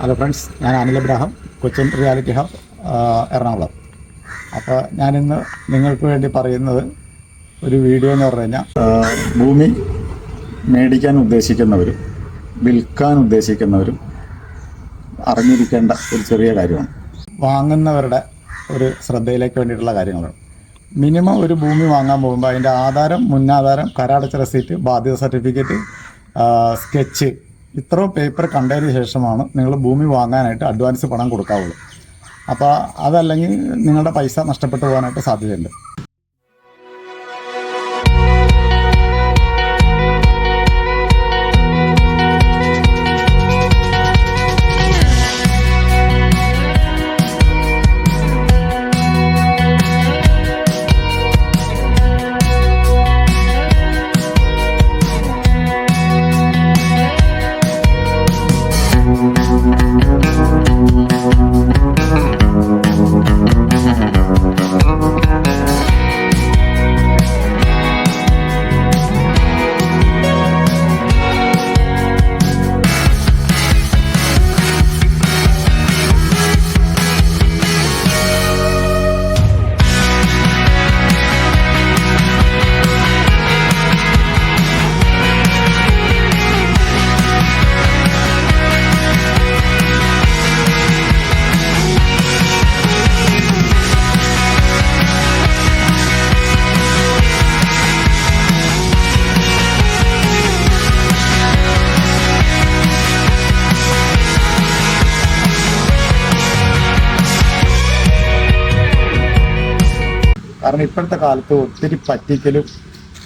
Hello friends, ഞാൻ Anil Abraham, Cochin reality hub, Ernakulam. അപ്പോൾ ഞാനിന്ന് നിങ്ങൾക്ക് വേണ്ടി പറയുന്നത് ഒരു വീഡിയോ എന്ന് പറഞ്ഞു കഴിഞ്ഞാൽ ഭൂമി മേടിക്കാൻ ഉദ്ദേശിക്കുന്നവരും വിൽക്കാൻ ഉദ്ദേശിക്കുന്നവരും അറിഞ്ഞിരിക്കേണ്ട ഒരു ചെറിയ കാര്യമാണ്. വാങ്ങുന്നവരുടെ ഒരു ശ്രദ്ധയിലേക്ക് വേണ്ടിയിട്ടുള്ള കാര്യങ്ങളാണ്. മിനിമം ഒരു ഭൂമി വാങ്ങാൻ പോകുമ്പോൾ അതിൻ്റെ ആധാരം, മുന്നാധാരം, കരാടച്ച റെസീറ്റ്, ബാധ്യത സർട്ടിഫിക്കറ്റ്, സ്കെച്ച്, ഇത്രയും പേപ്പർ കണ്ടതിന് ശേഷമാണ് നിങ്ങൾ ഭൂമി വാങ്ങാനായിട്ട് അഡ്വാൻസ് പണം കൊടുക്കാവുള്ളൂ. അപ്പോൾ അതല്ലെങ്കിൽ നിങ്ങളുടെ പൈസ നഷ്ടപ്പെട്ടു പോകാനായിട്ട് സാധ്യതയുണ്ട്. കാരണം ഇപ്പോഴത്തെ കാലത്ത് ഒത്തിരി പറ്റിക്കലും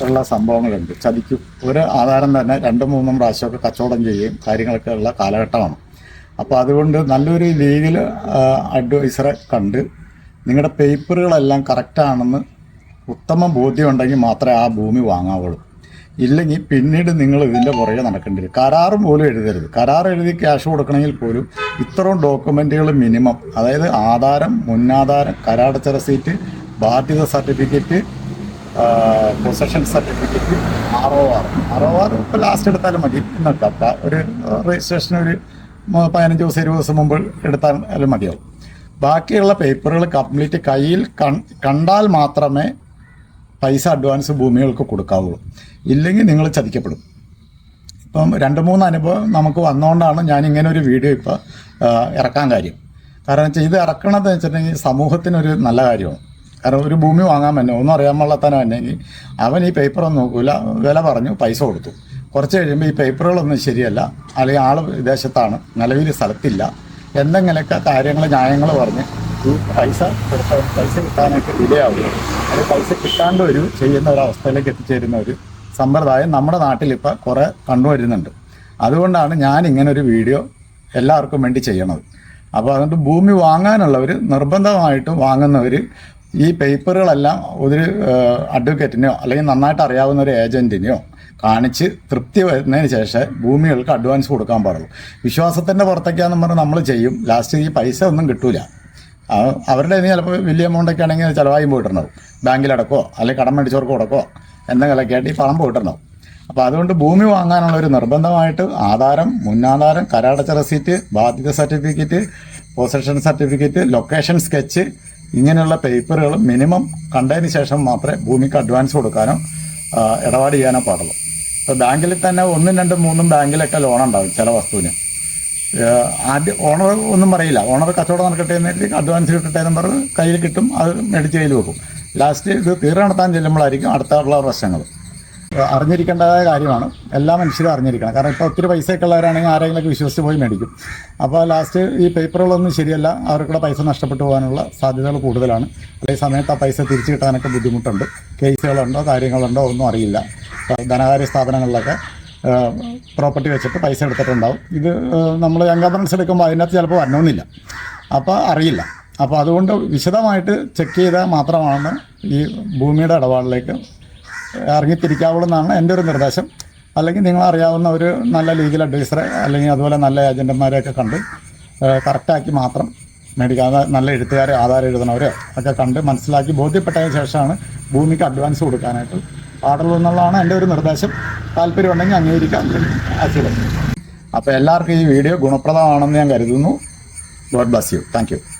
ഉള്ള സംഭവങ്ങളുണ്ട്. ചതിക്കും. ഒരു ആധാരം തന്നെ 2-3 പ്രാവശ്യമൊക്കെ കച്ചവടം ചെയ്യുകയും കാര്യങ്ങളൊക്കെ ഉള്ള കാലഘട്ടമാണ്. അപ്പോൾ അതുകൊണ്ട് നല്ലൊരു ലീഗൽ അഡ്വൈസറെ കണ്ട് നിങ്ങളുടെ പേപ്പറുകളെല്ലാം കറക്റ്റാണെന്ന് ഉത്തമ ബോധ്യമുണ്ടെങ്കിൽ മാത്രമേ ആ ഭൂമി വാങ്ങാവുള്ളൂ. ഇല്ലെങ്കിൽ പിന്നീട് നിങ്ങൾ ഇതിൻ്റെ പുറകെ നടക്കേണ്ടി വരും. കരാറും പോലും എഴുതരുത്. കരാർ എഴുതി ക്യാഷ് കൊടുക്കണമെങ്കിൽ പോലും ഇത്രയും ഡോക്യുമെൻറ്റുകൾ മിനിമം, അതായത് ആധാരം, മുന്നാധാരം, കരാടച്ച റെസീറ്റ്, ബാധ്യത സർട്ടിഫിക്കറ്റ്, പൊസഷൻ സർട്ടിഫിക്കറ്റ്, ROR ഇപ്പോൾ ലാസ്റ്റ് എടുത്താലും മതി. എന്നൊക്കെ ഒരു രജിസ്ട്രേഷന് ഒരു 15 ദിവസം 20 ദിവസം മുമ്പ് എടുത്താലും മതിയാവും. ബാക്കിയുള്ള പേപ്പറുകൾ കംപ്ലീറ്റ് കയ്യിൽ കണ്ടാൽ മാത്രമേ പൈസ അഡ്വാൻസ് ഭൂമികൾക്ക് കൊടുക്കാവുള്ളൂ. ഇല്ലെങ്കിൽ നിങ്ങൾ ചതിക്കപ്പെടും. ഇപ്പം 2-3 അനുഭവം നമുക്ക് വന്നുകൊണ്ടാണ് ഞാൻ ഇങ്ങനെ ഒരു വീഡിയോ ഇപ്പോൾ ഇറക്കാൻ കാര്യം. കാരണം വെച്ചാൽ ഇത് ഇറക്കണമെന്ന് വെച്ചിട്ടുണ്ടെങ്കിൽ സമൂഹത്തിനൊരു നല്ല കാര്യമാണ്. കാരണം ഒരു ഭൂമി വാങ്ങാൻ തന്നെ ഒന്നും അറിയാൻ പാടില്ലാത്തവനെ വന്നെങ്കിൽ അവൻ ഈ പേപ്പറൊന്നും നോക്കില്ല, വില പറഞ്ഞു, പൈസ കൊടുത്തു. കുറച്ച് കഴിയുമ്പോൾ ഈ പേപ്പറുകളൊന്നും ശരിയല്ല, അല്ലെങ്കിൽ ആൾ വിദേശത്താണ്, നിലവിൽ സ്ഥലത്തില്ല, എന്തെങ്കിലുമൊക്കെ കാര്യങ്ങൾ ന്യായങ്ങൾ പറഞ്ഞ് ഈ പൈസ കിട്ടാനായിട്ട് ഡിലേ ആവുക, അത് പൈസ കിട്ടാണ്ട് ചെയ്യുന്ന ഒരവസ്ഥയിലേക്ക് എത്തിച്ചേരുന്ന ഒരു സമ്പ്രദായം നമ്മുടെ നാട്ടിലിപ്പോൾ കുറേ കണ്ടുവരുന്നുണ്ട്. അതുകൊണ്ടാണ് ഞാൻ ഇങ്ങനെ ഒരു വീഡിയോ എല്ലാവർക്കും വേണ്ടി ചെയ്യണത്. അപ്പോൾ അതുകൊണ്ട് ഭൂമി വാങ്ങാനുള്ളവർ നിർബന്ധമായിട്ടും വാങ്ങുന്നവർ ഈ പേപ്പറുകളെല്ലാം ഒരു അഡ്വക്കേറ്റിനെയോ അല്ലെങ്കിൽ നന്നായിട്ട് അറിയാവുന്ന ഒരു ഏജൻറ്റിനെയോ കാണിച്ച് തൃപ്തി വരുന്നതിന് ശേഷം ഭൂമികൾക്ക് അഡ്വാൻസ് കൊടുക്കാൻ പാടുള്ളൂ. വിശ്വാസത്തിൻ്റെ പുറത്തേക്കാന്ന് പറഞ്ഞ് നമ്മൾ ചെയ്യും, ലാസ്റ്റ് ഈ പൈസ ഒന്നും കിട്ടൂല. അവരുടെ ചിലപ്പോൾ വലിയ എമൗണ്ടൊക്കെ ആണെങ്കിൽ ചിലവായും പോയിട്ടുണ്ടാവും, ബാങ്കിലടക്കോ അല്ലെങ്കിൽ കടം മേടിച്ചവർക്ക് കൊടുക്കോ എന്തെങ്കിലുമൊക്കെ ആയിട്ട് ഈ പണം പോയിട്ടുണ്ടാവും. അപ്പോൾ അതുകൊണ്ട് ഭൂമി വാങ്ങാനുള്ള ഒരു നിർബന്ധമായിട്ട് ആധാരം, മുന്നാധാരം, കരാടച്ച റെസീറ്റ്, ബാധ്യത certificate, possession certificate, location sketch, ഇങ്ങനെയുള്ള പേപ്പറുകൾ മിനിമം കണ്ടതിന് ശേഷം മാത്രമേ ഭൂമിക്ക് അഡ്വാൻസ് കൊടുക്കാനോ ഇടപാട് ചെയ്യാനോ പാടുള്ളൂ. ഇപ്പോൾ ബാങ്കിൽ തന്നെ 1, 2, 3 ബാങ്കിലൊക്കെ ലോൺ ഉണ്ടാവും ചില വസ്തുവിന്. ആദ്യം ഓണർ ഒന്നും പറയില്ല, ഓണർ കച്ചവടം നടക്കട്ടെ എന്നിട്ട് അഡ്വാൻസ് കിട്ടട്ടെ എന്ന് പറഞ്ഞ് കയ്യിൽ കിട്ടും, അത് മേടിച്ച് കയ്യിൽ വെക്കും. ലാസ്റ്റ് ഇത് തീർ നടത്താൻ ചെല്ലുമ്പോഴായിരിക്കും അടുത്തുള്ള പ്രശ്നങ്ങൾ. അറിഞ്ഞിരിക്കേണ്ടതായ കാര്യമാണ്, എല്ലാ മനുഷ്യരും അറിഞ്ഞിരിക്കണം. കാരണം ഇപ്പോൾ ഒത്തിരി പൈസയൊക്കെ ഉള്ളവരാണെങ്കിൽ ആരെങ്കിലുമൊക്കെ വിശ്വസിച്ച് പോയി മേടിക്കും. അപ്പോൾ ലാസ്റ്റ് ഈ പേപ്പറുകളൊന്നും ശരിയല്ല, അവർക്കുള്ള പൈസ നഷ്ടപ്പെട്ടു പോകാനുള്ള സാധ്യതകൾ കൂടുതലാണ്. അതേ സമയത്ത് ആ പൈസ തിരിച്ചു കിട്ടാനൊക്കെ ബുദ്ധിമുട്ടുണ്ട്. കേസുകളുണ്ടോ കാര്യങ്ങളുണ്ടോ ഒന്നും അറിയില്ല. ധനകാര്യ സ്ഥാപനങ്ങളിലൊക്കെ പ്രോപ്പർട്ടി വെച്ചിട്ട് പൈസ എടുത്തിട്ടുണ്ടാവും. ഇത് നമ്മൾ എൻകംബറൻസ് എടുക്കുമ്പോൾ അതിനകത്ത് ചിലപ്പോൾ വരണമെന്നില്ല, അപ്പോൾ അറിയില്ല. അപ്പോൾ അതുകൊണ്ട് വിശദമായിട്ട് ചെക്ക് ചെയ്താൽ മാത്രമാണ് ഈ ഭൂമിയുടെ ഇടപാടിലേക്ക് ഇറങ്ങിത്തിരിക്കാവുള്ളൂ എന്നാണ് എൻ്റെ ഒരു നിർദ്ദേശം. അല്ലെങ്കിൽ നിങ്ങളറിയാവുന്ന ഒരു നല്ല ലീഗൽ അഡ്വൈസറെ അല്ലെങ്കിൽ അതുപോലെ നല്ല ഏജൻറ്റന്മാരെയൊക്കെ കണ്ട് കറക്റ്റാക്കി മാത്രം മേടിക്കാതെ, നല്ല എഴുത്തുകാരെ, ആധാരം എഴുതുന്നവരെ ഒക്കെ കണ്ട് മനസ്സിലാക്കി ബോധ്യപ്പെട്ടതിന് ശേഷമാണ് ഭൂമിക്ക് അഡ്വാൻസ് കൊടുക്കാനായിട്ട് പാടുള്ളൂ എന്നുള്ളതാണ് എൻ്റെ ഒരു നിർദ്ദേശം. താല്പര്യമുണ്ടെങ്കിൽ അംഗീകരിക്കാം, ആശയം. അപ്പോൾ എല്ലാവർക്കും ഈ വീഡിയോ ഗുണപ്രദമാണെന്ന് ഞാൻ കരുതുന്നു. God bless you. Thank you.